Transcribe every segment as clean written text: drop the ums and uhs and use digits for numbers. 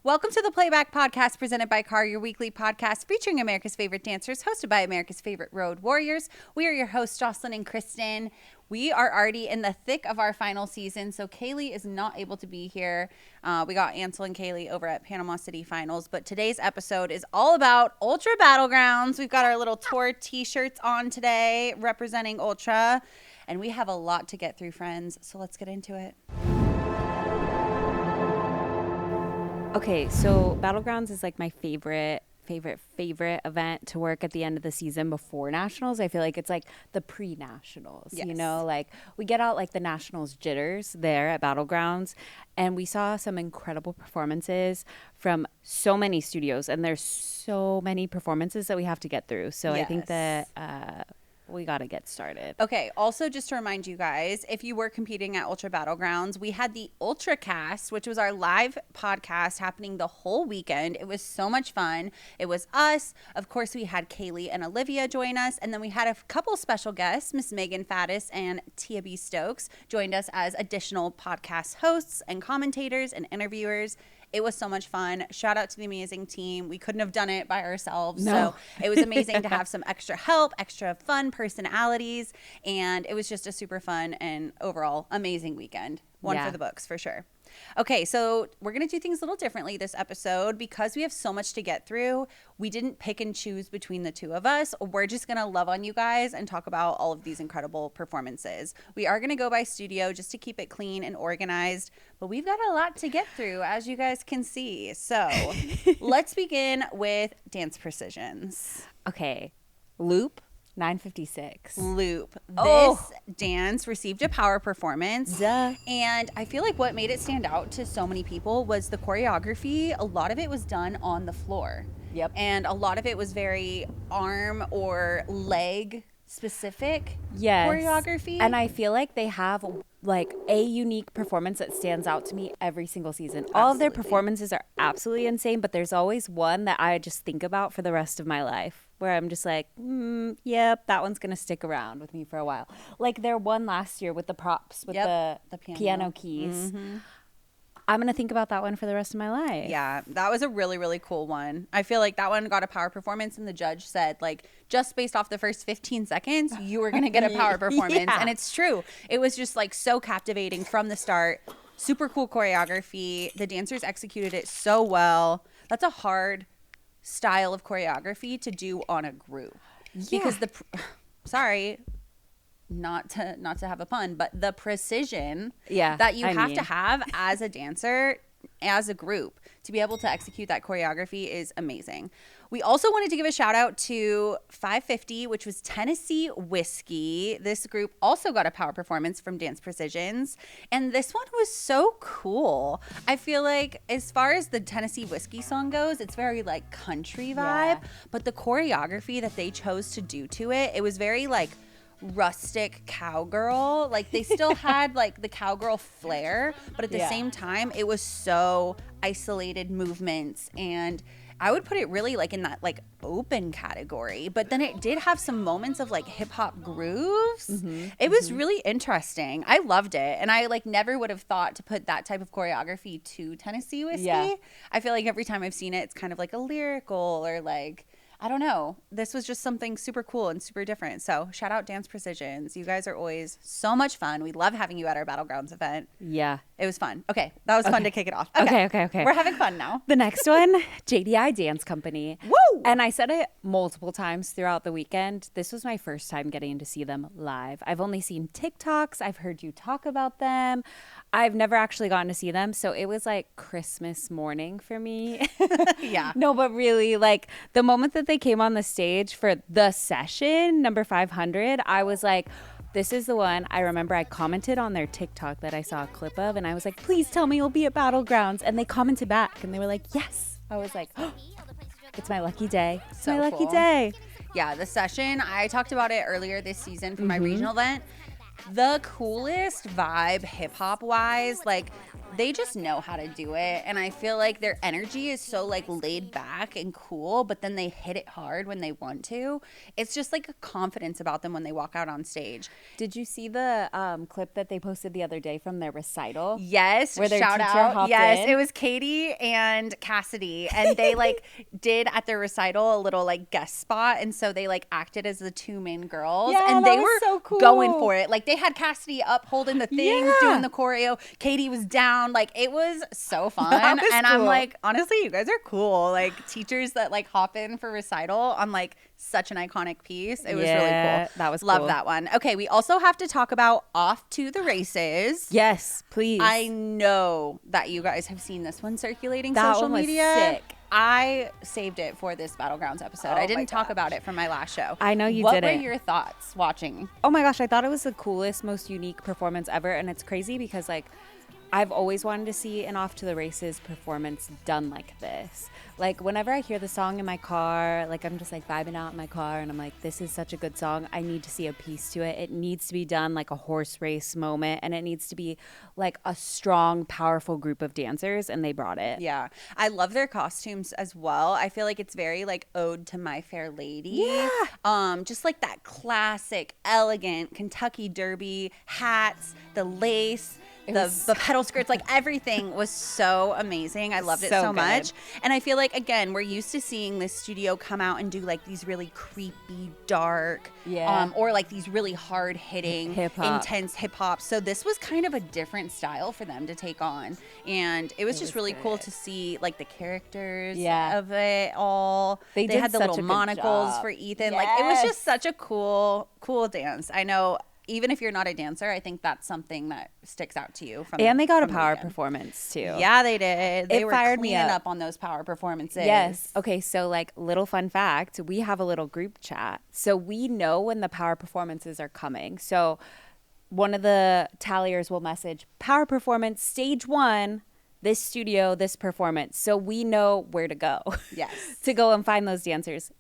Welcome to the Playback podcast presented by Car, your weekly podcast featuring America's favorite dancers, hosted by America's favorite road warriors. We are your hosts, Jocelyn and Kristyn. We are already in the thick of our final season, so Kaylee is not able to be here. We got Ansel and Kaylee over at Panama City Finals, but today's episode is all about Ultra Battlegrounds. We've got our little tour t-shirts on today representing Ultra, and we have a lot to get through, friends, so let's get into it. Okay, so Battlegrounds is like my favorite event to work at the end of the season before Nationals. I feel like it's like the pre-Nationals, yes. You know, like we get out like the Nationals jitters there at Battlegrounds, and we saw some incredible performances from so many studios, and there's so many performances that we have to get through. So yes. I think that we got to get started. Okay. Also, just to remind you guys, if you were competing at Ultra Battlegrounds, we had the UltraCast, which was our live podcast happening the whole weekend. It was so much fun. It was us. Of course, we had Kaylee and Olivia join us. And then we had a couple special guests, Miss Megan Fattis and Tia B. Stokes, joined us as additional podcast hosts and commentators and interviewers. It was so much fun. Shout out to the amazing team. We couldn't have done it by ourselves. No. So it was amazing to have some extra help, extra fun personalities. And it was just a super fun and overall amazing weekend. One for the books for sure. Okay, so we're going to do things a little differently this episode because we have so much to get through. We didn't pick and choose between the two of us. We're just going to love on you guys and talk about all of these incredible performances. We are going to go by studio just to keep it clean and organized, but we've got a lot to get through, as you guys can see. So let's begin with Dance Precisions. Okay, Loop. 956. Loop. This dance received a power performance. Duh. And I feel like what made it stand out to so many people was the choreography. A lot of it was done on the floor. Yep. And a lot of it was very arm or leg specific choreography. And I feel like they have like a unique performance that stands out to me every single season. All of their performances are absolutely insane, but there's always one that I just think about for the rest of my life, where I'm just like, yep, that one's going to stick around with me for a while. Like their one last year with the props, with the piano keys. Mm-hmm. I'm going to think about that one for the rest of my life. Yeah, that was a really, really cool one. I feel like that one got a power performance, and the judge said, like, just based off the first 15 seconds, you were going to get a power performance. Yeah. And it's true. It was just, like, so captivating from the start. Super cool choreography. The dancers executed it so well. That's a hard style of choreography to do on a group. Yeah. Because not to have a pun, but the precision that you have to have as a dancer, as a group, to be able to execute that choreography is amazing. We also wanted to give a shout out to 550, which was Tennessee Whiskey. This group also got a power performance from Dance Precisions, and this one was so cool. I feel like as far as the Tennessee Whiskey song goes, it's very like country vibe, but the choreography that they chose to do to it, it was very like rustic cowgirl. Like they still had like the cowgirl flair, but at the same time it was so isolated movements, and I would put it really like in that like open category, but then it did have some moments of like hip hop grooves. It was really interesting. I loved it, and I like never would have thought to put that type of choreography to Tennessee Whiskey. I feel like every time I've seen it, it's kind of like a lyrical or like, I don't know. This was just something super cool and super different. So shout out Dance Precisions. You guys are always so much fun. We love having you at our Battlegrounds event. Yeah. It was fun. Okay. That was fun to kick it off. Okay. We're having fun now. The next one, JDI Dance Company. Woo! And I said it multiple times throughout the weekend. This was my first time getting to see them live. I've only seen TikToks. I've heard you talk about them. I've never actually gotten to see them. So it was like Christmas morning for me. Yeah. No, but really, like the moment that they came on the stage for the session, number 500, I was like, this is the one. I remember I commented on their TikTok that I saw a clip of, and I was like, please tell me you'll be at Battlegrounds. And they commented back, and they were like, yes. I was like, oh, it's my lucky day. It's my lucky day. Yeah, the session, I talked about it earlier this season for my regional event. the coolest vibe hip hop wise. Like, they just know how to do it, and I feel like their energy is so like laid back and cool, but then they hit it hard when they want to. It's just like a confidence about them when they walk out on stage. Did you see the clip that they posted the other day from their recital? Yes, where their shout teacher out. hopped Yes, in? It was Katie and Cassidy, and they like did at their recital a little like guest spot, and so they like acted as the two main girls, Yeah, and that they was were so cool. going for it. Like, they had Cassidy up holding the things, Yeah. doing the choreo. Katie was down. Like, it was so fun. That was And cool. I'm like, honestly, you guys are cool. Like, teachers that like hop in for recital on like such an iconic piece. It was really cool. That was Love cool. that one. Okay, we also have to talk about Off to the Races. Yes, please. I know that you guys have seen this one circulating That social one was media. sick. I saved it for this Battlegrounds episode. Oh I my didn't talk gosh. about it from my last show. I know you What didn't. were your thoughts watching? Oh my gosh, I thought it was the coolest, most unique performance ever. And it's crazy because, like, I've always wanted to see an Off to the Races performance done like this. Like, whenever I hear the song in my car, like, I'm just like vibing out in my car and I'm like, this is such a good song. I need to see a piece to it. It needs to be done like a horse race moment, and it needs to be like a strong, powerful group of dancers, and they brought it. Yeah. I love their costumes as well. I feel like it's very like ode to My Fair Lady. Yeah. Just like that classic, elegant Kentucky Derby hats, the lace, the pedal skirts, like everything was so amazing. I loved it so much. And I feel like, again, we're used to seeing this studio come out and do like these really creepy, dark, or like these really hard hitting, intense hip hop. So this was kind of a different style for them to take on. And it was just really cool to see like the characters of it all. They had the little monocles for Ethan. Like, it was just such a cool dance. I know. Even if you're not a dancer, I think that's something that sticks out to you. And they got a power performance too. Yeah, they did. They were fired cleaning me up on those power performances. Yes. Okay, so like, little fun fact, we have a little group chat. So we know when the power performances are coming. So one of the talliers will message, power performance, stage 1, this studio, this performance. So we know where to go. Yes. to go and find those dancers.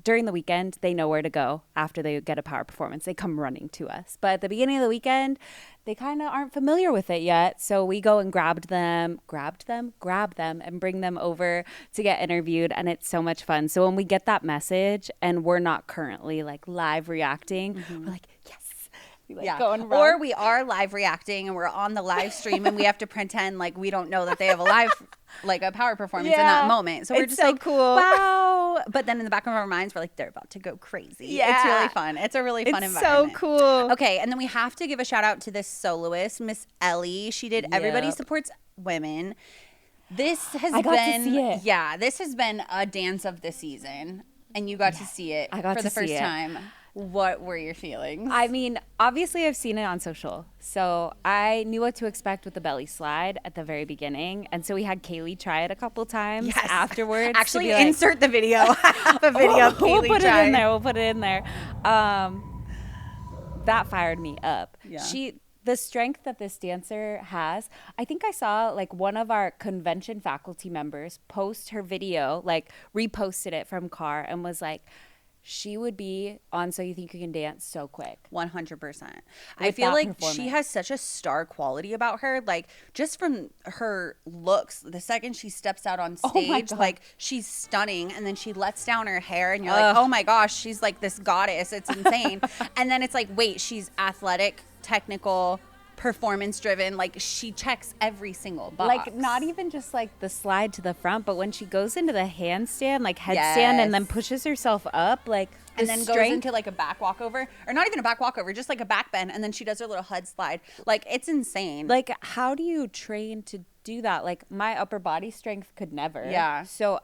During the weekend, they know where to go after they get a power performance. They come running to us. But at the beginning of the weekend, they kind of aren't familiar with it yet. So we go and grab them, and bring them over to get interviewed. And it's so much fun. So when we get that message and we're not currently like live reacting, we're like, yes. Or we are live reacting and we're on the live stream and we have to pretend like we don't know that they have a live, like a power performance in that moment. So we're just so like, cool. Wow. But then in the back of our minds, we're like, they're about to go crazy. Yeah. It's really fun. It's a really fun environment. It's so cool. Okay. And then we have to give a shout out to this soloist, Miss Ellie. She did Everybody Supports Women. This has been, this has been a dance of the season. And you got to see it for the first time. What were your feelings? I mean, obviously I've seen it on social. So I knew what to expect with the belly slide at the very beginning. And so we had Kaylee try it a couple times afterwards. Actually, insert the video. The video of Kaylee We'll put it in there. That fired me up. Yeah. The strength that this dancer has, I think I saw like one of our convention faculty members post her video, like reposted it from Car and was like, she would be on So You Think You Can Dance so quick. 100%. I feel like she has such a star quality about her. Like, just from her looks, the second she steps out on stage, like, she's stunning. And then she lets down her hair and you're like, oh my gosh, she's like this goddess. It's insane. And then it's like, wait, she's athletic, technical, performance driven. Like, she checks every single box. Like, not even just like the slide to the front, but when she goes into the handstand, like headstand, and then pushes herself up, like, and then goes into like a back walkover, or not even a back walkover, just like a back bend, and then she does her little head slide. Like, it's insane. Like, how do you train to do that? Like, my upper body strength could never. Yeah. So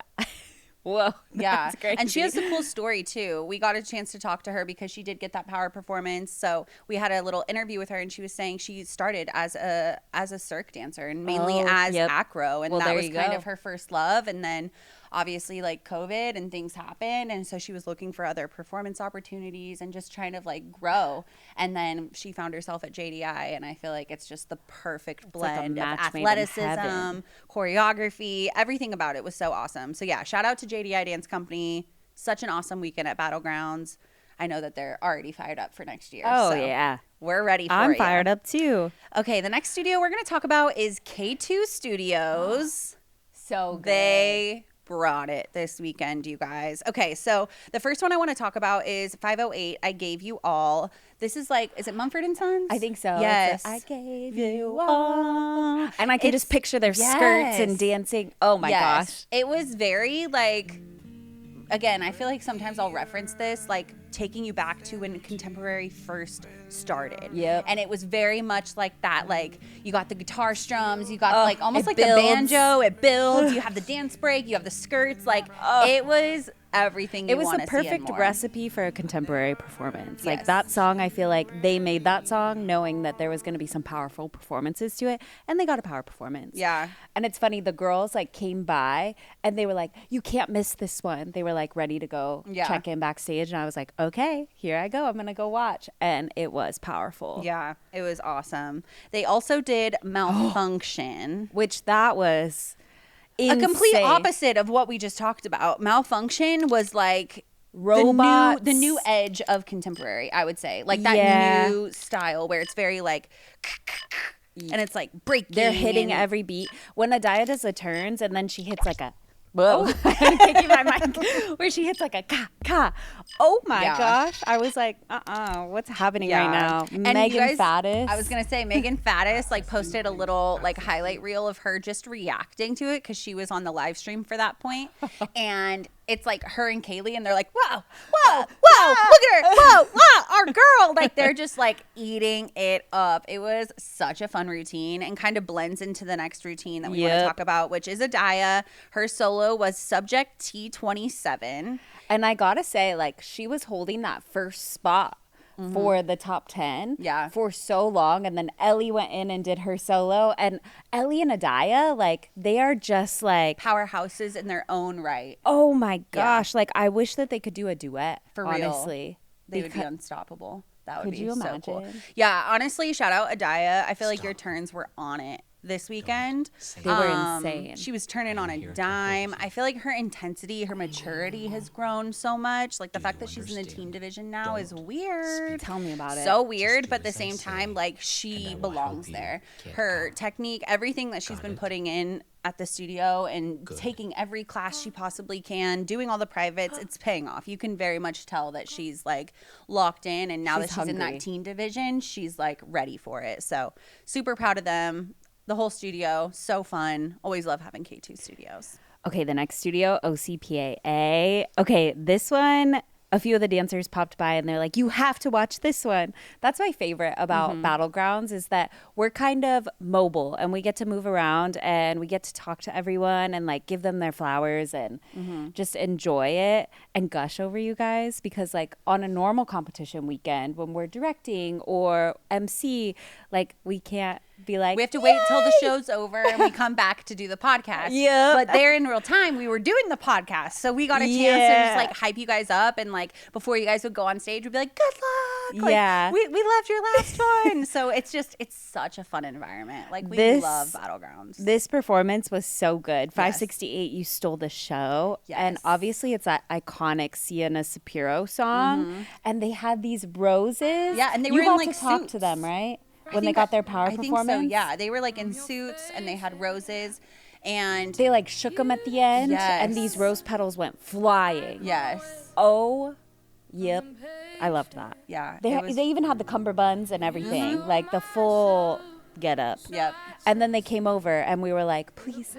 whoa. Yeah. And she has a cool story too. We got a chance to talk to her because she did get that power performance. So we had a little interview with her and she was saying she started as a cirque dancer and mainly as acro. And that was kind of her first love. And then obviously like COVID and things happened. And so she was looking for other performance opportunities and just trying to like grow. And then she found herself at JDI. And I feel like it's just the perfect blend of athleticism, choreography, everything about it was so awesome. So yeah, shout out to JDI Dance Company. Such an awesome weekend at Battlegrounds. I know that they're already fired up for next year. Oh, yeah. We're ready for it. I'm fired up too. Okay, the next studio we're going to talk about is K2 Studios. So good. They brought it this weekend, you guys. Okay, so the first one I want to talk about is 508, I Gave You All. This is like, is it Mumford & Sons? I think so. Yes. I gave you all. And I can just picture their skirts and dancing. Oh my gosh. It was very like, again, I feel like sometimes I'll reference this, like taking you back to when contemporary first started. Yep. And it was very much like that, like you got the guitar strums, you got like almost like builds. The banjo, it builds, you have the dance break, you have the skirts, like it was everything you want to see. It was the perfect recipe for a contemporary performance. Like that song, I feel like they made that song knowing that there was going to be some powerful performances to it, and they got a power performance. Yeah. And it's funny, the girls like came by and they were like, you can't miss this one. They were like ready to go check in backstage, and I was like, okay, here I go. I'm going to go watch. And it was powerful. Yeah, it was awesome. They also did Malfunction. Which that was insane. A complete opposite of what we just talked about. Malfunction was like robots. The new edge of contemporary, I would say. Like that new style where it's very like, and it's like breaking. They're hitting every beat. When ADBA does the turns and then she hits like a, whoa, I'm kicking my mic, where she hits like a ka, ka. Oh my gosh. I was like, what's happening right now? And Megan Fattis. I was going to say, Megan Fattis like posted a little like highlight reel of her just reacting to it because she was on the live stream for that point. And it's like her and Kaylee, and they're like, whoa, look at her, whoa, our girl. Like they're just like eating it up. It was such a fun routine and kind of blends into the next routine that we want to talk about, which is ADBA. Her solo was Subject T27. And I gotta say, like, she was holding that first spot for the top 10 for so long. And then Ellie went in and did her solo. And Ellie and ADBA, like, they are just like powerhouses in their own right. Oh my gosh. Like, I wish that they could do a duet. For real. Honestly. They would be unstoppable. That would be so cool. Yeah, honestly, shout out ADBA. I feel like your turns were on it this weekend. They were insane. She was turning on a dime. I feel like her intensity, her maturity has grown so much. Like the fact that she's in the teen division now is weird. Tell me about it. So weird, but at the same time, like she belongs there. Her technique, everything that she's been putting in at the studio and taking every class she possibly can, doing all the privates, it's paying off. You can very much tell that she's like locked in, and now that she's in that teen division, she's like ready for it. So super proud of them. The whole studio, so fun. Always love having K2 Studios. Okay, the next studio, OCPAA. Okay, this one, a few of the dancers popped by and they're like, you have to watch this one. That's my favorite about Battlegrounds, is that we're kind of mobile and we get to move around and we get to talk to everyone and like give them their flowers and just enjoy it and gush over you guys. Because like on a normal competition weekend, when we're directing or MC, like we can't be like, we have to wait till the show's over and we come back to do the podcast. But there in real time, we were doing the podcast. So we got a chance to just like hype you guys up, and like before you guys would go on stage, we'd be like, good luck. Like, we loved your last one. So it's such a fun environment. Like we love Battlegrounds. This performance was so good. 568, you stole the show. And obviously it's that iconic Sienna Sapiro song. And they had these roses. Yeah, and they you were in got like to talk suits to them, right? When they got their power performance? I think so, yeah. They were like in suits and they had roses, and they like shook them at the end, and these rose petals went flying. Yes. Oh, yep. I loved that. Yeah. They even had the cummerbunds and everything, like the full get up. Yep. And then they came over and we were like, please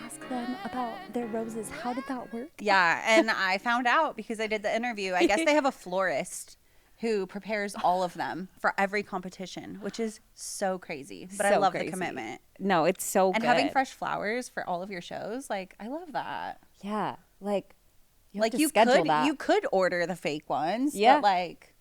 ask them about their roses. How did that work? Yeah, and I found out because I did the interview. I guess they have a florist who prepares all of them for every competition, which is so crazy. But I love the commitment. No, it's so good. And having fresh flowers for all of your shows, like I love that. Yeah, like you could order the fake ones, but like,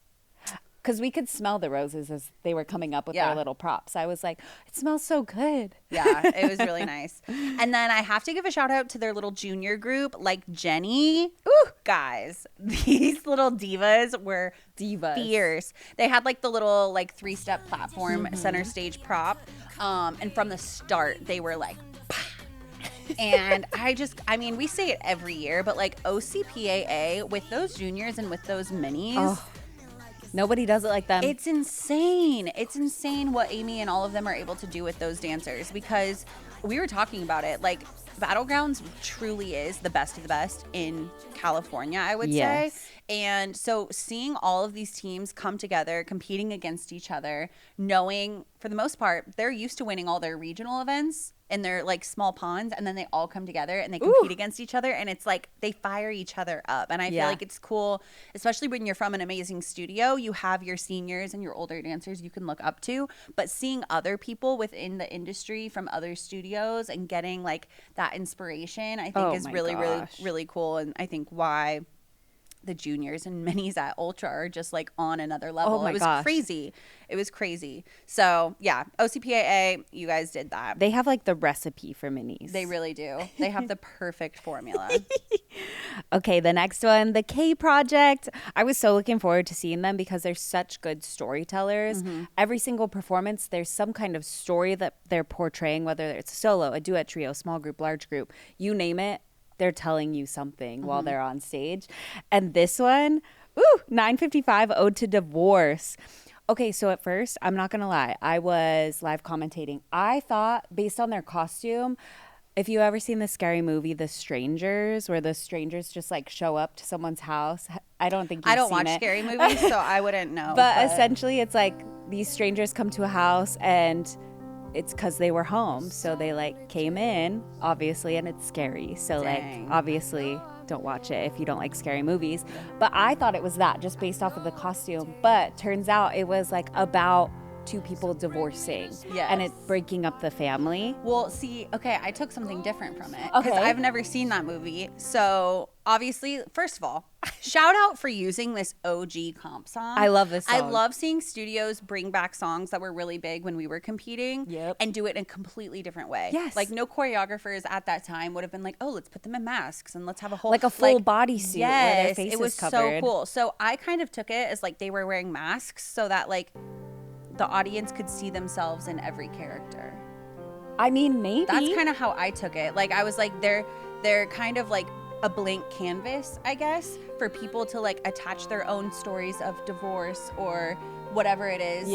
because we could smell the roses as they were coming up with their little props. I was like, it smells so good. Yeah, it was really nice. And then I have to give a shout out to their little junior group, like Jenny. Ooh, guys, these little divas were fierce. They had like the little like 3-step platform center stage prop. And from the start, they were like, And I mean, we say it every year, but like OCPAA with those juniors and with those minis, nobody does it like them. It's insane. It's insane what Amy and all of them are able to do with those dancers, because we were talking about it. Like, Battlegrounds truly is the best of the best in California, I would say. And so seeing all of these teams come together, competing against each other, knowing for the most part, they're used to winning all their regional events in their like small ponds, and then they all come together and they compete against each other, and it's like they fire each other up. And I feel like it's cool, especially when you're from an amazing studio. You have your seniors and your older dancers you can look up to, but seeing other people within the industry from other studios and getting like that inspiration, I think is really, really, really cool. And I think why the juniors and minis at Ultra are just like on another level. It was crazy. It was crazy. So yeah, OCPAA, you guys did that. They have like the recipe for minis. They really do. They have the perfect formula. Okay, the next one, the K Project. I was so looking forward to seeing them because they're such good storytellers. Every single performance, there's some kind of story that they're portraying, whether it's a solo, a duet, trio, small group, large group, you name it. They're telling you something while they're on stage. And this one, 9:55 Ode to Divorce. Okay, so at first, I'm not going to lie, I was live commentating. I thought, based on their costume, if you ever seen the scary movie, The Strangers, where the strangers just like show up to someone's house. I don't think you've I don't seen watch scary movies, so I wouldn't know. But essentially, it's like these strangers come to a house and it's because they were home. So they like came in, obviously, and it's scary. So like, obviously, don't watch it if you don't like scary movies. But I thought it was that just based off of the costume. But turns out it was like about two people divorcing and it breaking up the family. Well, see, okay, I took something different from it because I've never seen that movie. So obviously, first of all, shout out for using this OG comp song. I love this song. I love seeing studios bring back songs that were really big when we were competing and do it in a completely different way. Yes. Like, no choreographers at that time would have been like, oh, let's put them in masks and let's have a whole like a full bodysuit where their face it was is covered. So cool. So I kind of took it as like they were wearing masks so that like the audience could see themselves in every character. I mean, maybe. That's kind of how I took it. Like, I was like, they're kind of like a blank canvas, I guess, for people to like attach their own stories of divorce or whatever it is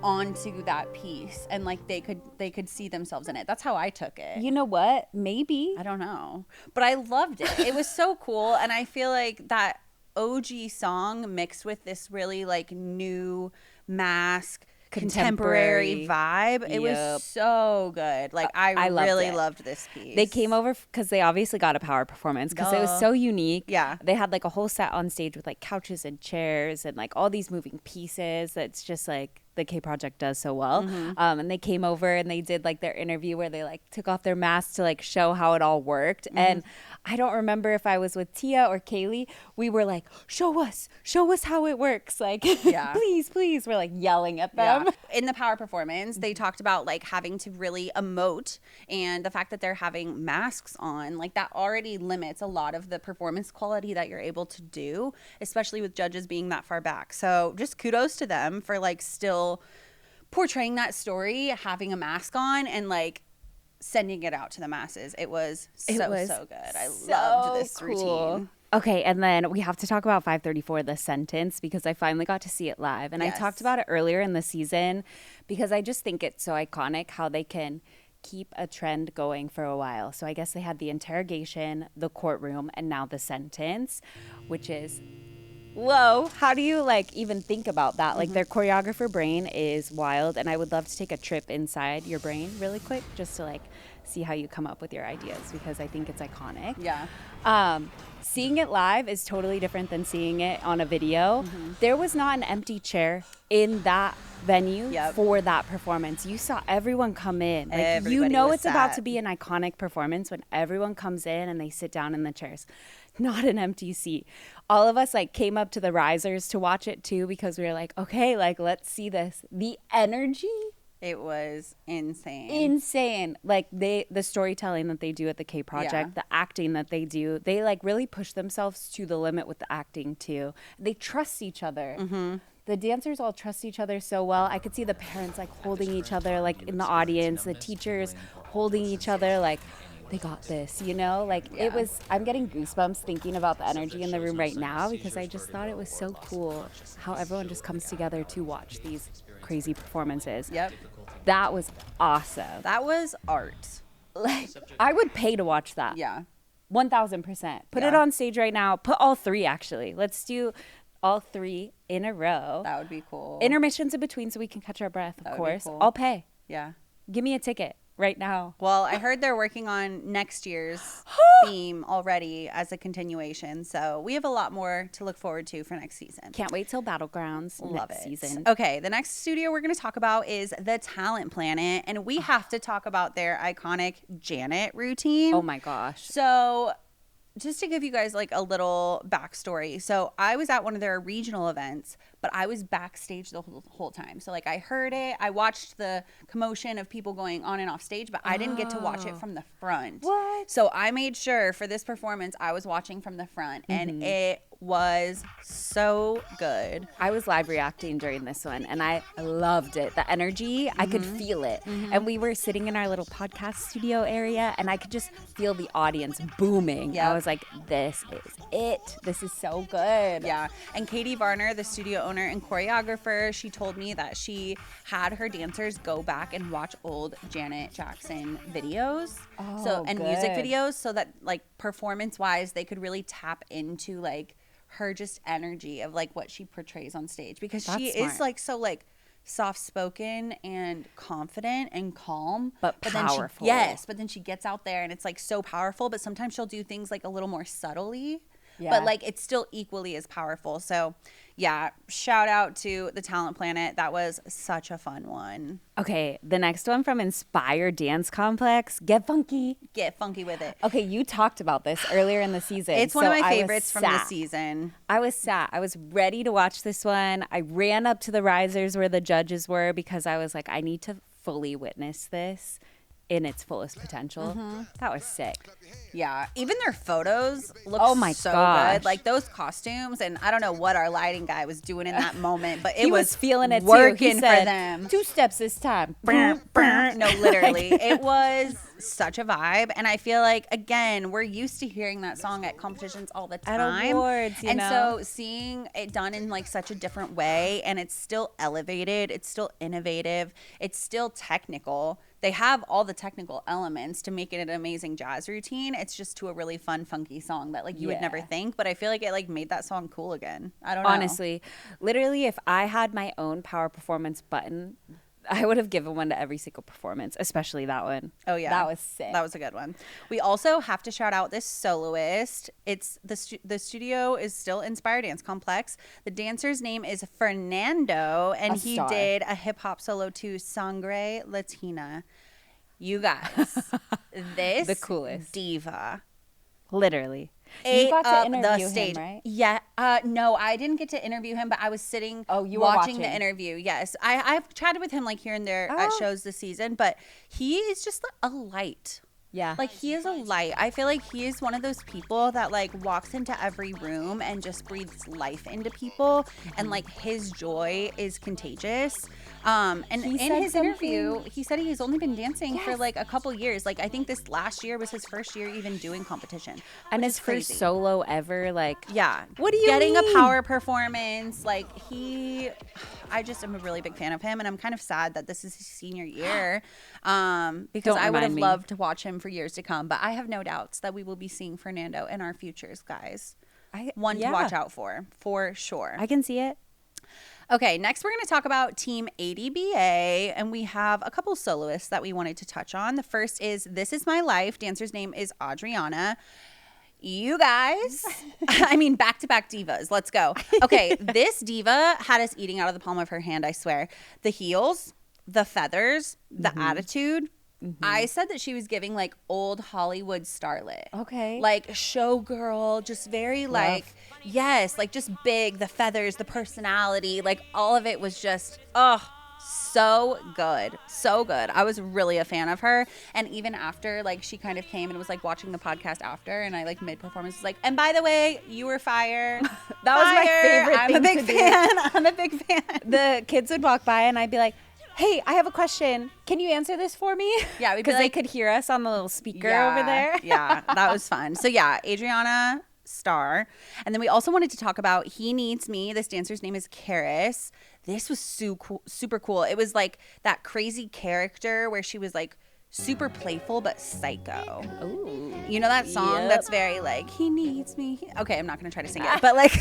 onto that piece, and like they could see themselves in it. That's how I took it. You know what? Maybe. I don't know. But I loved it. It was so cool, and I feel like that OG song mixed with this really like new mask contemporary vibe. It was so good. Like, I really loved this piece. They came over because they obviously got a power performance because it was so unique. Yeah. They had like a whole set on stage with like couches and chairs and like all these moving pieces. That's just like the K Project does so well. And they came over and they did like their interview where they like took off their masks to like show how it all worked. And I don't remember if I was with Tia or Kaylee. We were like, show us how it works. Like, please. We're like yelling at them. In the power performance, they talked about like having to really emote, and the fact that they're having masks on, like that already limits a lot of the performance quality that you're able to do, especially with judges being that far back. So just kudos to them for like still portraying that story, having a mask on, and like sending it out to the masses. It was so good. I loved this routine. Okay, and then we have to talk about 534, The Sentence, because I finally got to see it live. And I talked about it earlier in the season because I just think it's so iconic how they can keep a trend going for a while. So I guess they had the interrogation, the courtroom, and now the sentence, which is, whoa, how do you like even think about that? Like their choreographer brain is wild, and I would love to take a trip inside your brain really quick just to like see how you come up with your ideas, because I think it's iconic. Seeing it live is totally different than seeing it on a video. There was not an empty chair in that venue for that performance. You saw everyone come in. Like, you know it's about to be an iconic performance when everyone comes in and they sit down in the chairs. Not an empty seat. All of us like came up to the risers to watch it too, because we were like, okay, like let's see this. The energy. It was insane. Like the storytelling that they do at the K Project, the acting that they do, they like really push themselves to the limit with the acting too. They trust each other. The dancers all trust each other so well. I could see the parents like holding each other like in the audience, the teachers holding each other. Like they got this, you know? Like, it was, I'm getting goosebumps thinking about the energy in the room right now because I just thought it was so cool how everyone just comes together to watch these crazy performances. Yep. That was awesome. That was art. Like, I would pay to watch that. Yeah. 1,000%. Put it on stage right now. Put all 3, actually. Let's do all 3 in a row. That would be cool. Intermissions in between so we can catch our breath, of course. Cool. I'll pay. Yeah. Give me a ticket right now. Well, I heard they're working on next year's theme already as a continuation. So we have a lot more to look forward to for next season. Can't wait till Battlegrounds next season. Okay, the next studio we're going to talk about is the Talent Planet. And we have to talk about their iconic Janet routine. Oh my gosh. So just to give you guys like a little backstory. So I was at one of their regional events, but I was backstage the whole time. So like I heard it, I watched the commotion of people going on and off stage, but I didn't get to watch it from the front. What? So I made sure for this performance, I was watching from the front, and it was so good. I was live reacting during this one, and I loved it. The energy, I could feel it. And we were sitting in our little podcast studio area, and I could just feel the audience booming. I was like, this is it. This is so good. Yeah. And Katie Varner, the studio owner and choreographer, she told me that she had her dancers go back and watch old Janet Jackson videos and music videos so that like performance wise they could really tap into like her just energy of like what she portrays on stage, because she is like so like soft spoken and confident and calm, but powerful. But then she gets out there and it's like so powerful, but sometimes she'll do things like a little more subtly, but like it's still equally as powerful. So yeah, shout out to the Talent Planet. That was such a fun one. Okay, the next one from Inspire Dance Complex. Get funky. Get funky with it. Okay, you talked about this earlier in the season. It's one of my favorites from the season. I was sat. I was ready to watch this one. I ran up to the risers where the judges were because I was like, I need to fully witness this in its fullest potential. That was sick. Yeah, even their photos look so good. Like those costumes, and I don't know what our lighting guy was doing in that moment, but it was feeling it working too. He said, for them. 2 steps this time. No, literally, it was such a vibe, and I feel like again we're used to hearing that song at competitions all the time, at awards, you know? So seeing it done in like such a different way, and it's still elevated, it's still innovative, it's still technical. They have all the technical elements to make it an amazing jazz routine. It's just to a really fun, funky song that like you would never think. But I feel like it like made that song cool again. I don't know. Honestly, literally, if I had my own power performance button, I would have given one to every single performance, especially that one. Oh, yeah. That was sick. That was a good one. We also have to shout out this soloist. It's the studio is still Inspire Dance Complex. The dancer's name is Fernando, and he did a hip-hop solo to Sangre Latina. You guys, this the coolest diva. Literally. You got to interview him, right? Yeah. No, I didn't get to interview him, but I was sitting watching the interview. Yes. I've chatted with him like here and there at shows this season, but he is just a light. Yeah. Like he is a light. I feel like he is one of those people that like walks into every room and just breathes life into people, and like his joy is contagious. And in his interview, he said he's only been dancing for like a couple years. Like I think this last year was his first year even doing competition. And his first solo ever, like, yeah. What do you Getting mean? A power performance. Like I just am a really big fan of him, and I'm kind of sad that this is his senior year. Because I would have loved to watch him for years to come. But I have no doubts that we will be seeing Fernando in our futures, guys. One to watch out for sure. I can see it. Okay, next we're going to talk about Team ADBA, and we have a couple soloists that we wanted to touch on. The first is This Is My Life. Dancer's name is Adriana. You guys, I mean, back-to-back divas. Let's go. Okay, this diva had us eating out of the palm of her hand, I swear. The heels, the feathers, the attitude. I said that she was giving like old Hollywood starlet. Okay. Like showgirl, just very like, yes, like just big, the feathers, the personality, like all of it was just, so good. So good. I was really a fan of her. And even after, like, she kind of came and was like watching the podcast after, and I like mid-performance was like, and by the way, you were fire. That was my favorite thing I'm a big fan. I'm a big fan. The kids would walk by and I'd be like, Hey, I have a question. Can you answer this for me? Yeah, because they could hear us on the little speaker over there. Yeah, that was fun. So yeah, Adriana Starr. And then we also wanted to talk about He Needs Me. This dancer's name is Karis. This was super cool. It was like that crazy character where she was like super playful but psycho. Ooh. You know that song that's very like, he needs me. Okay, I'm not going to try to sing it. But like,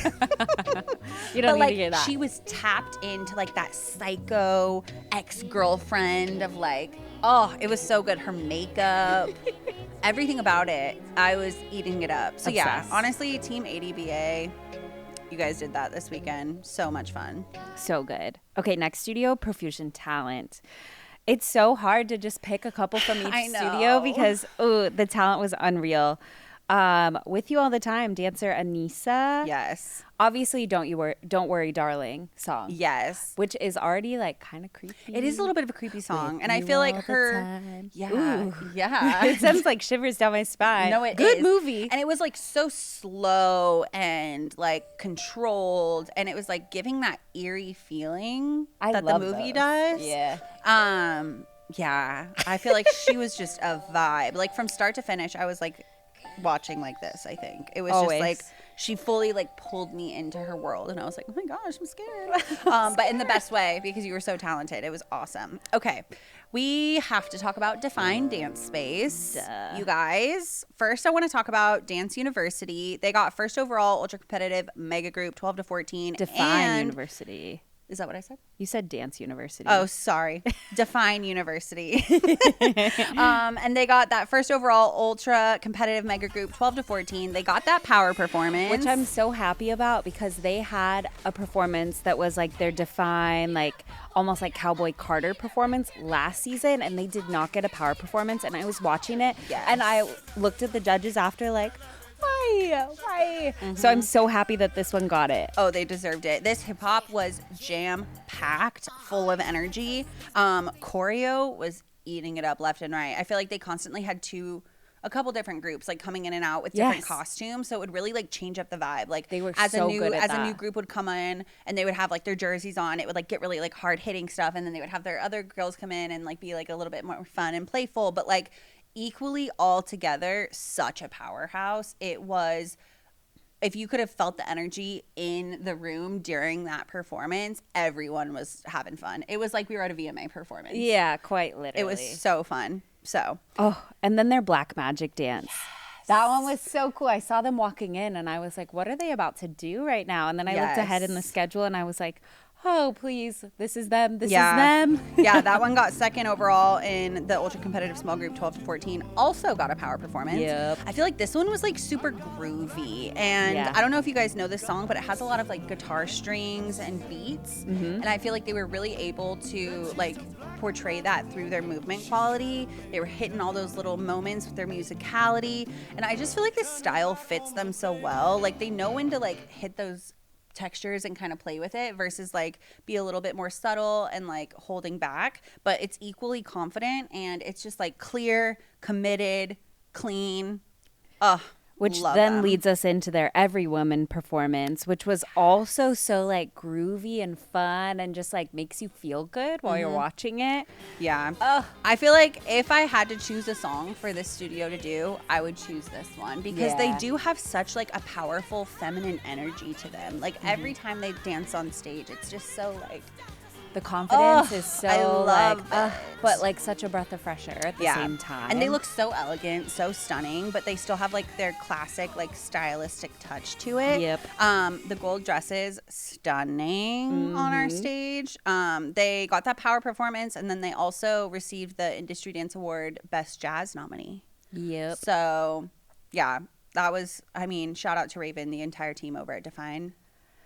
you don't need to hear that. She was tapped into like that psycho ex-girlfriend of like, oh, it was so good. Her makeup, everything about it. I was eating it up. So yeah, honestly, Team ADBA, you guys did that this weekend. So much fun. So good. Okay, next studio, Profusion Talent. It's so hard to just pick a couple from each studio because the talent was unreal. With You All the Time, dancer Anissa. Yes. Obviously, Don't Worry, Darling song. Yes. Which is already like kind of creepy. It is a little bit of a creepy song. And I feel like her. Yeah. Ooh. Yeah. It sends like shivers down my spine. No, it Good is. movie. And it was like so slow and like controlled. And it was like giving that eerie feeling that the movie does. Yeah. Yeah. I feel like she was just a vibe. Like from start to finish, I was like watching like this, I think. It was just like she fully like pulled me into her world and I was like, oh my gosh, I'm scared. But in the best way because you were so talented. It was awesome. Okay. We have to talk about Define Dance Space. Duh. You guys. First, I want to talk about Dance University. They got first overall ultra competitive mega group 12 to 14. Define University. Is that what I said? You said Dance University. Oh, sorry. Define University. And they got that first overall ultra competitive mega group 12 to 14. They got that power performance. Which I'm so happy about because they had a performance that was like their Define, like almost like Cowboy Carter performance last season. And they did not get a power performance. And I was watching it. Yes. And I looked at the judges after like, why? Mm-hmm. So I'm so happy that this one got it. Oh, they deserved it. This hip hop was jam packed, full of energy. Choreo was eating it up left and right. I feel like they constantly had a couple different groups like coming in and out with different costumes, so it would really like change up the vibe. Like they were as a new group would come in and they would have like their jerseys on, it would like get really like hard hitting stuff, and then they would have their other girls come in and like be like a little bit more fun and playful, but like equally all together such a powerhouse. It was, if you could have felt the energy in the room during that performance, everyone was having fun. It was like we were at a VMA performance. Yeah, quite literally. It was so fun. So and then their Black Magic dance. Yes. That one was so cool. I saw them walking in and I was like, what are they about to do right now? And then I looked ahead in the schedule and I was like, oh, please, this is them. This is them. Yeah, that one got second overall in the ultra competitive small group 12 to 14. Also got a power performance. Yep. I feel like this one was like super groovy. And I don't know if you guys know this song, but it has a lot of like guitar strings and beats. Mm-hmm. And I feel like they were really able to like portray that through their movement quality. They were hitting all those little moments with their musicality. And I just feel like this style fits them so well. Like they know when to like hit those textures and kind of play with it versus like be a little bit more subtle and like holding back, but it's equally confident and it's just like clear, committed, clean. Which then leads us into their Every Woman performance, which was also so like groovy and fun and just like makes you feel good while you're watching it. Yeah. I feel like if I had to choose a song for this studio to do, I would choose this one because they do have such like a powerful feminine energy to them. Like every time they dance on stage, it's just so like the confidence is so but like such a breath of fresh air at the same time. And they look so elegant, so stunning, but they still have like their classic like stylistic touch to it. Yep. The gold dresses, stunning on our stage. They got that power performance, and then they also received the Industry Dance Award Best Jazz nominee. Yep. So yeah, that was, I mean, shout out to Raven, the entire team over at Define.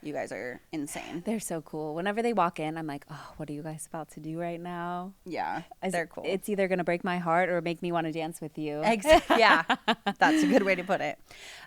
You guys are insane. They're so cool. Whenever they walk in, I'm like, oh, what are you guys about to do right now? Yeah, they're cool. It's either going to break my heart or make me want to dance with you. Yeah, that's a good way to put it.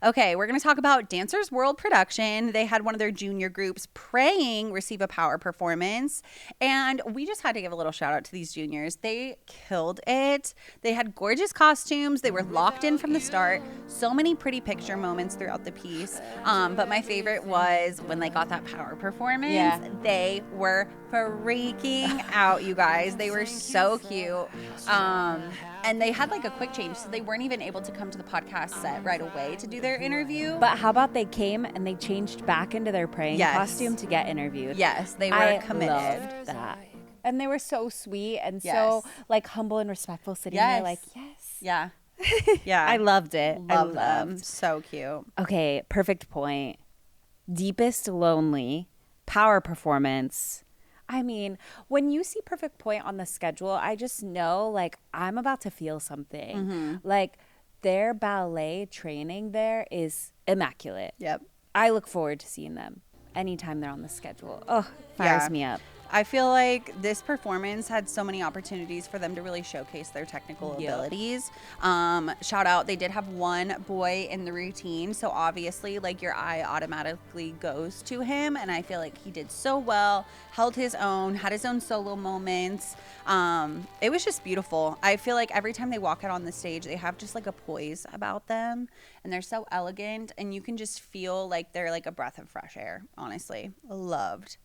Okay, we're going to talk about Dancers World Production. They had one of their junior groups, Praying, receive a power performance. And we just had to give a little shout out to these juniors. They killed it. They had gorgeous costumes. They were locked in from the start. So many pretty picture moments throughout the piece. But my favorite was when when they got that power performance, they were freaking out, you guys. They were so cute. And they had like a quick change, so they weren't even able to come to the podcast set right away to do their interview. But how about they came and they changed back into their praying costume to get interviewed? Yes, they were committed. Loved that. And they were so sweet and so like humble and respectful, sitting there like, yeah. Yeah. I loved it. Love them. So cute. Okay, perfect point. Deepest Lonely, power performance. I mean, when you see Perfect Point on the schedule, I just know, like, I'm about to feel something. Mm-hmm. Like, their ballet training there is immaculate. Yep. I look forward to seeing them anytime they're on the schedule. Oh, fires me up. I feel like this performance had so many opportunities for them to really showcase their technical abilities. Shout out, they did have one boy in the routine, so obviously like your eye automatically goes to him, and I feel like he did so well, held his own, had his own solo moments. It was just beautiful. I feel like every time they walk out on the stage, they have just like a poise about them, and they're so elegant, and you can just feel like they're like a breath of fresh air. Honestly, loved.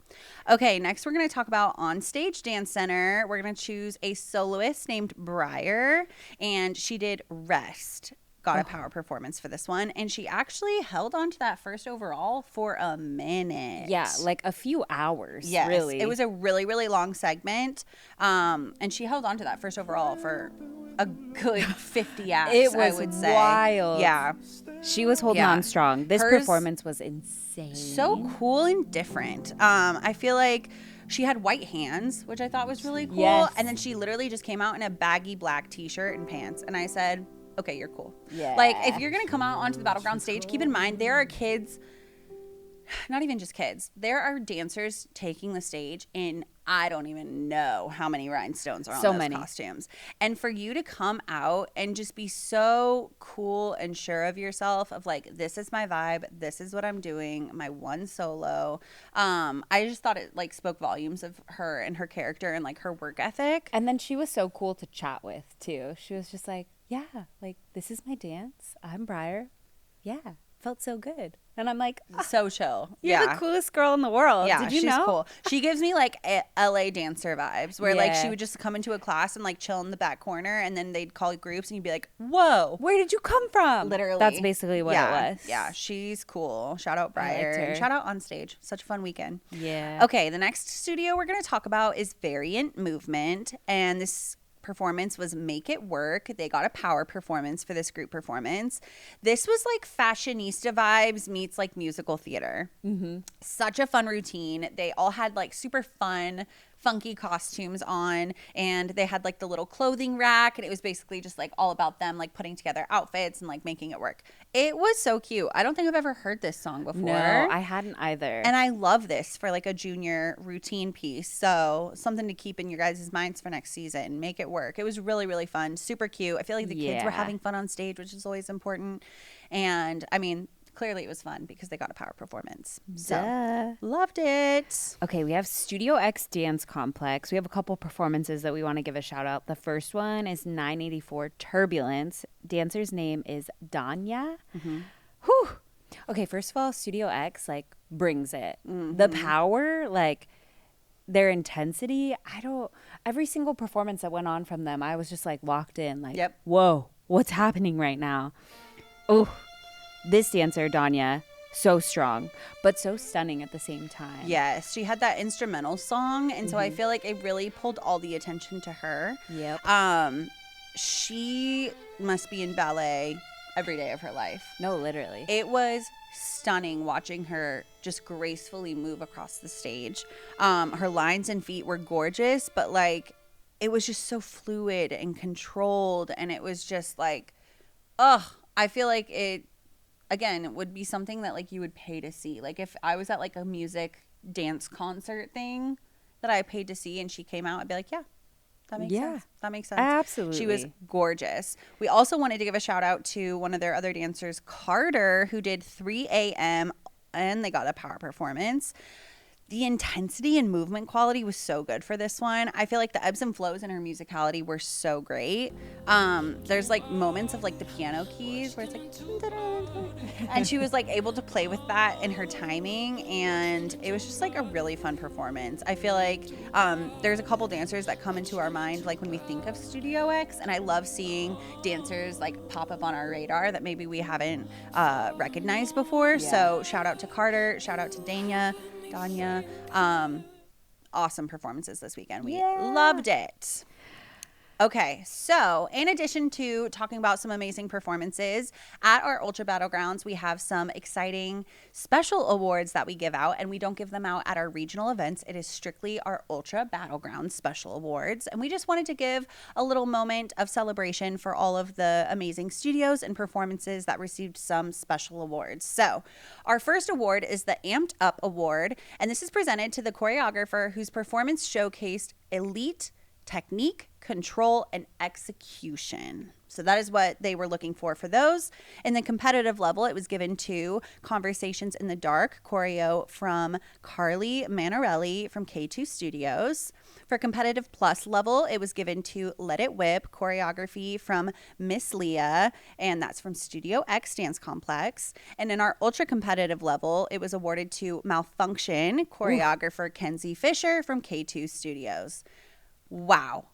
Okay, next we're going to talk about OnStage Dance Center. We're going to choose a soloist named Briar, and she did Rest. Got a power performance for this one, and she actually held on to that first overall for a minute. Yeah, like a few hours. Yes, really. It was a really, really long segment, and she held on to that first overall for a good 50 acts. It was I would say. Wild. Yeah, she was holding on strong. This performance was insane. So cool and different. I feel like she had white hands, which I thought was really cool. Yes. And then she literally just came out in a baggy black t-shirt and pants, and I said, okay, you're cool. Yeah. Like, if you're going to come out onto the Battleground stage, keep in mind there are kids, not even just kids, there are dancers taking the stage in I don't even know how many rhinestones are on those costumes. And for you to come out and just be so cool and sure of yourself of like, this is my vibe, this is what I'm doing, my one solo. I just thought it like spoke volumes of her and her character and like her work ethic. And then she was so cool to chat with too. She was just like, yeah, like this is my dance. I'm Briar. Yeah, felt so good. And I'm like, so chill. You're the coolest girl in the world. Yeah, did you she's know? Cool. She gives me like LA dancer vibes where like she would just come into a class and like chill in the back corner, and then they'd call groups and you'd be like, whoa, where did you come from? Literally. That's basically what it was. Yeah, she's cool. Shout out Briar. And shout out OnStage. Such a fun weekend. Yeah. Okay, the next studio we're going to talk about is Variant Movement, and this performance was Make It Work. They got a power performance for this group performance. This was like fashionista vibes meets like musical theater. Mm-hmm. Such a fun routine. They all had like super fun, funky costumes on, and they had like the little clothing rack, and it was basically just like all about them like putting together outfits and like making it work. It was so cute. I don't think I've ever heard this song before. No, I hadn't either. And I love this for like a junior routine piece. So something to keep in your guys' minds for next season. Make it work. It was really, really fun. Super cute. I feel like the kids were having fun on stage, which is always important. And I mean, clearly it was fun because they got a power performance. So loved it. Okay, we have Studio X Dance Complex. We have a couple performances that we want to give a shout out. The first one is 984 Turbulence. Dancer's name is Danya. Mm-hmm. Whew. Okay, first of all, Studio X like brings it. Mm-hmm. The power, like their intensity. Every single performance that went on from them, I was just like locked in, like, whoa, what's happening right now? Oh. This dancer, Danya, so strong, but so stunning at the same time. Yes, she had that instrumental song, and so I feel like it really pulled all the attention to her. Yep. She must be in ballet every day of her life. No, literally. It was stunning watching her just gracefully move across the stage. Her lines and feet were gorgeous, but like it was just so fluid and controlled, and it was just like, I feel like it would be something that like you would pay to see. Like if I was at like a music dance concert thing that I paid to see and she came out, I'd be like, yeah, that makes sense. That makes sense. Absolutely. She was gorgeous. We also wanted to give a shout out to one of their other dancers, Carter, who did 3 a.m. and they got a power performance. The intensity and movement quality was so good for this one. I feel like the ebbs and flows in her musicality were so great. There's like moments of like the piano keys where it's like, and she was like able to play with that in her timing, and it was just like a really fun performance. I feel like there's a couple dancers that come into our mind like when we think of Studio X, and I love seeing dancers like pop up on our radar that maybe we haven't recognized before. Yeah. So shout out to Carter, shout out to Danya. Awesome performances this weekend. We loved it. Okay, so in addition to talking about some amazing performances, at our Ultra Battlegrounds, we have some exciting special awards that we give out, and we don't give them out at our regional events. It is strictly our Ultra Battlegrounds special awards, and we just wanted to give a little moment of celebration for all of the amazing studios and performances that received some special awards. So our first award is the Amped Up Award, and this is presented to the choreographer whose performance showcased elite technique, control, and execution. So that is what they were looking for those. In the competitive level, it was given to Conversations in the Dark, choreo from Carly Manarelli from K2 Studios. For competitive plus level, it was given to Let It Whip, choreography from Miss Leah, and that's from Studio X Dance Complex. And in our ultra competitive level, it was awarded to Malfunction, choreographer Kenzie Fisher from K2 Studios. Wow.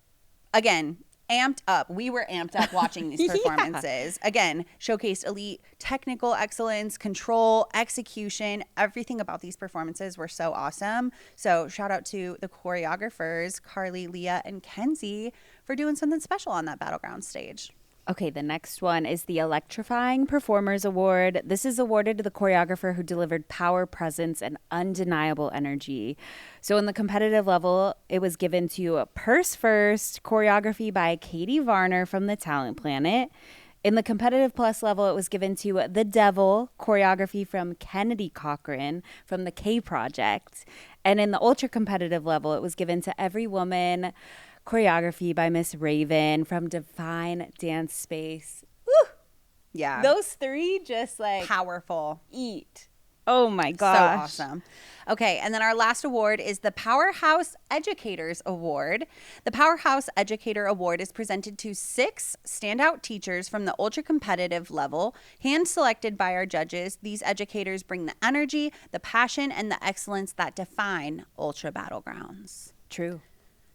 Again, amped up. We were amped up watching these performances. Yeah. Again, showcased elite technical excellence, control, execution. Everything about these performances were so awesome. So shout out to the choreographers, Carly, Leah, and Kenzie, for doing something special on that Battleground stage. Okay, the next one is the Electrifying Performers Award. This is awarded to the choreographer who delivered power, presence, and undeniable energy. So in the competitive level, it was given to Purse First, choreography by Katie Varner from the Talent Planet. In the competitive plus level, it was given to The Devil, choreography from Kennedy Cochran from the K Project. And in the ultra competitive level, it was given to Every Woman, choreography by Miss Raven from Divine Dance Space. Woo! Yeah. Those three just like powerful. Eat. Oh my gosh. So awesome. Okay, and then our last award is the Powerhouse Educators Award. The Powerhouse Educator Award is presented to 6 standout teachers from the ultra competitive level, hand selected by our judges. These educators bring the energy, the passion, and the excellence that define Ultra Battlegrounds. True.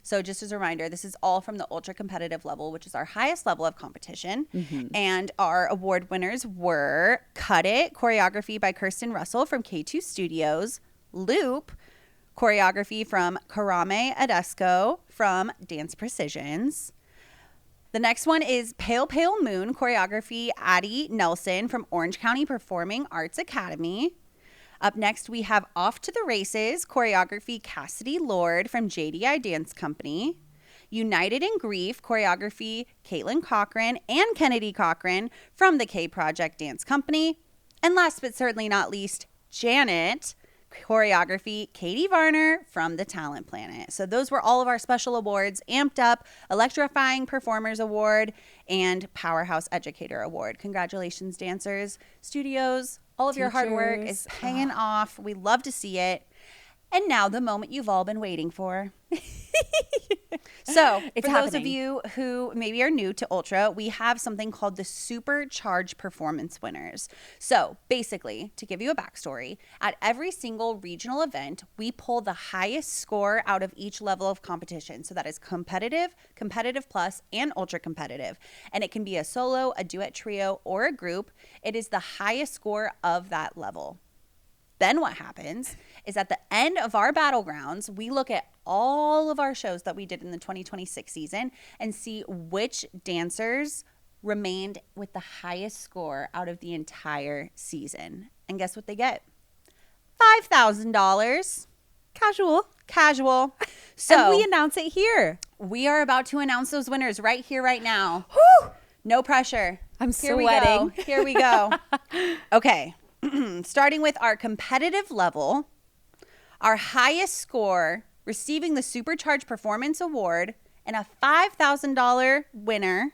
So just as a reminder, this is all from the ultra competitive level, which is our highest level of competition. Mm-hmm. And our award winners were Cut It, choreography by Kirsten Russell from K2 Studios, Loop, choreography from Karame Adesco from Dance Precisions. The next one is Pale Pale Moon, choreography Addie Nelson from Orange County Performing Arts Academy. Up next, we have Off to the Races, choreography Cassidy Lord from JDI Dance Company. United in Grief, choreography Caitlin Cochran and Kennedy Cochran from the K Project Dance Company. And last but certainly not least, Janet, choreography Katie Varner from the Talent Planet. So those were all of our special awards: Amped Up, Electrifying Performers Award, and Powerhouse Educator Award. Congratulations, dancers, studios. All of your hard work is paying off. We love to see it. And now the moment you've all been waiting for. So for those of you who maybe are new to Ultra, we have something called the Supercharge Performance winners. So basically, to give you a backstory, at every single regional event, we pull the highest score out of each level of competition. So that is competitive, competitive plus, and ultra competitive. And it can be a solo, a duet trio, or a group. It is the highest score of that level. Then what happens is at the end of our Battlegrounds, we look at all of our shows that we did in the 2026 season and see which dancers remained with the highest score out of the entire season. And guess what they get? $5,000. Casual. So and we announce it here. We are about to announce those winners right here, right now. Whew. No pressure. I'm sweating. Here we go. Okay. Starting with our competitive level, our highest score receiving the Supercharge Performance Award and a $5,000 winner,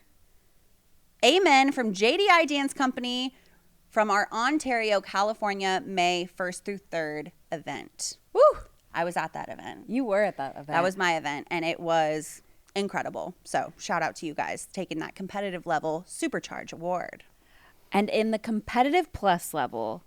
Amen from JDI Dance Company from our Ontario, California, May 1st through 3rd event. Woo! I was at that event. You were at that event. That was my event, and it was incredible. So shout out to you guys taking that competitive level Supercharge award. And in the competitive plus level,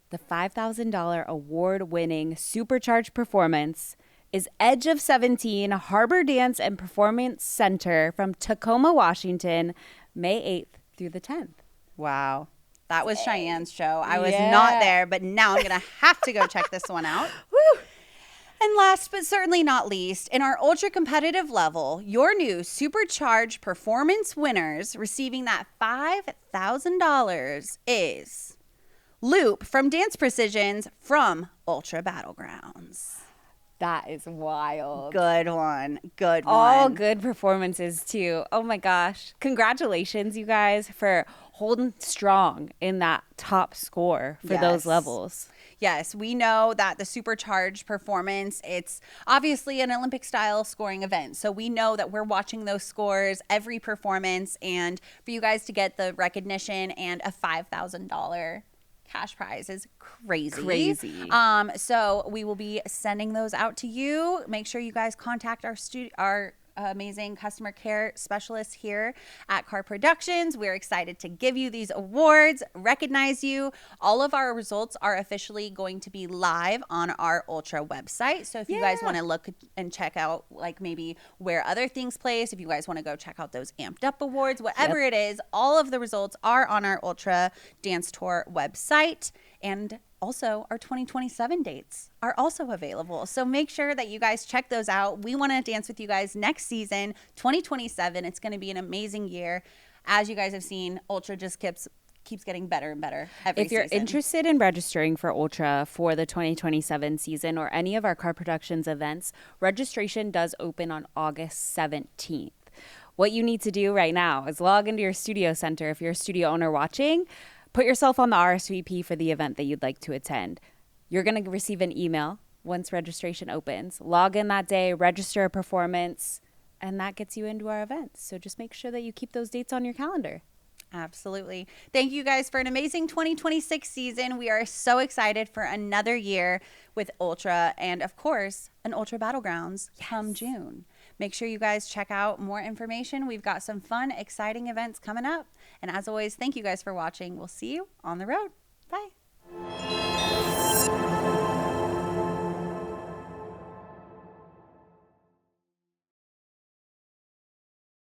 the $5,000 award-winning Supercharge Performance is Edge of 17 Harbor Dance and Performance Center from Tacoma, Washington, May 8th through the 10th. Wow. That was Cheyenne's show. I was not there, but now I'm going to have to go check this one out. Woo! And last but certainly not least, in our ultra competitive level, your new Supercharge Performance winners receiving that $5,000 is Loop from Dance Precisions from Ultra Battlegrounds. That is wild. Good one. Good one. All good performances, too. Oh, my gosh. Congratulations, you guys, for holding strong in that top score for those levels. Yes, we know that the Supercharge Performance, it's obviously an Olympic-style scoring event. So we know that we're watching those scores every performance. And for you guys to get the recognition and a $5,000 cash prize is crazy. So we will be sending those out to you. Make sure you guys contact our amazing customer care specialists here at Car Productions. We're excited to give you these awards, recognize you. All of our results are officially going to be live on our Ultra website. So if you guys want to look and check out like maybe where other things place, if you guys want to go check out those Amped Up awards, whatever it is, all of the results are on our Ultra Dance Tour website. And also, our 2027 dates are also available. So make sure that you guys check those out. We want to dance with you guys next season, 2027. It's going to be an amazing year. As you guys have seen, Ultra just keeps getting better and better every season. If you're interested in registering for Ultra for the 2027 season or any of our Car Productions events, registration does open on August 17th. What you need to do right now is log into your studio center if you're a studio owner watching. Put yourself on the RSVP for the event that you'd like to attend. You're going to receive an email once registration opens. Log in that day, register a performance, and that gets you into our events. So just make sure that you keep those dates on your calendar. Absolutely. Thank you guys for an amazing 2026 season. We are so excited for another year with Ultra and, of course, an Ultra Battlegrounds come June. Make sure you guys check out more information. We've got some fun, exciting events coming up. And as always, thank you guys for watching. We'll see you on the road. Bye.